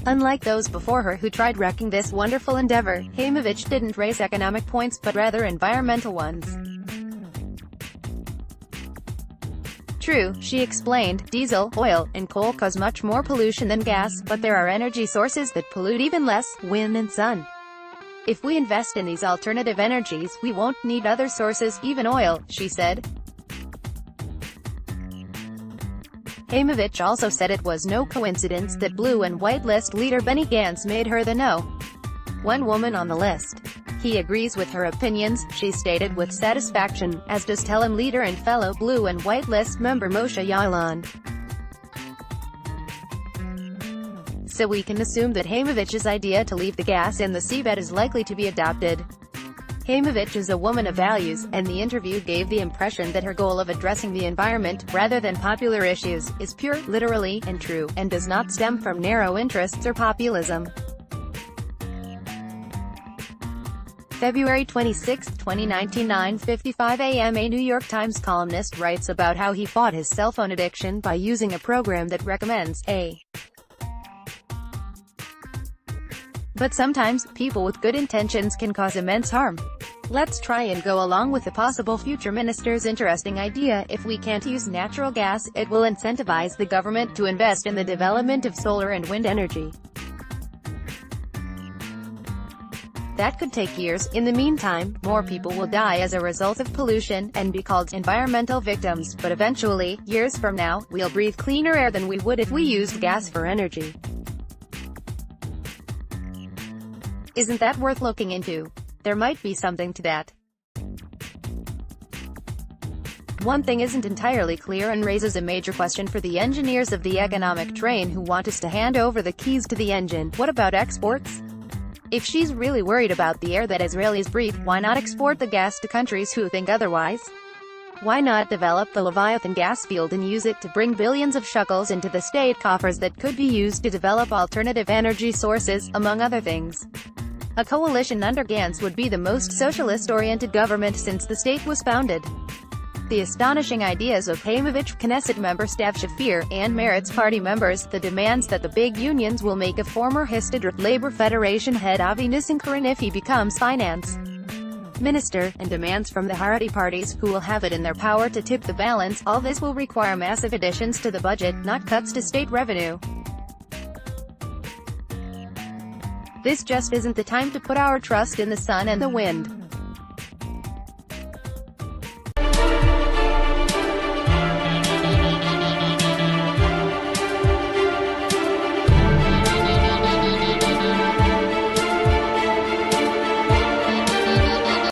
Unlike those before her who tried wrecking this wonderful endeavor, Haimovich didn't raise economic points but rather environmental ones. True, she explained, diesel, oil, and coal cause much more pollution than gas, but there are energy sources that pollute even less, wind and sun. If we invest in these alternative energies, we won't need other sources, even oil, she said. Haimovich also said it was no coincidence that blue and white list leader Benny Gantz made her the #1 woman on the list. He agrees with her opinions, she stated with satisfaction, as does Telem leader and fellow blue and white list member Moshe Ya'alon. So we can assume that Haimovich's idea to leave the gas in the seabed is likely to be adopted. Haimovich is a woman of values, and the interview gave the impression that her goal of addressing the environment, rather than popular issues, is pure, literally, and true, and does not stem from narrow interests or populism. February 26, 2019, 9:55 a.m. A New York Times columnist writes about how he fought his cell phone addiction by using a program that recommends a. But sometimes, people with good intentions can cause immense harm. Let's try and go along with the possible future minister's interesting idea. If we can't use natural gas, it will incentivize the government to invest in the development of solar and wind energy. That could take years. In the meantime, more people will die as a result of pollution, and be called environmental victims, but eventually, years from now, we'll breathe cleaner air than we would if we used gas for energy. Isn't that worth looking into? There might be something to that. One thing isn't entirely clear and raises a major question for the engineers of the economic train who want us to hand over the keys to the engine. What about exports? If she's really worried about the air that Israelis breathe, why not export the gas to countries who think otherwise? Why not develop the Leviathan gas field and use it to bring billions of shekels into the state coffers that could be used to develop alternative energy sources, among other things? A coalition under Gantz would be the most socialist-oriented government since the state was founded. The astonishing ideas of Haimovich, Knesset member Stav Shafir, and Meretz party members, the demands that the big unions will make a former Histadrut Labor Federation head Avi Nissankaran if he becomes finance minister, and demands from the Haredi parties, who will have it in their power to tip the balance. All this will require massive additions to the budget, not cuts to state revenue. This just isn't the time to put our trust in the sun and the wind.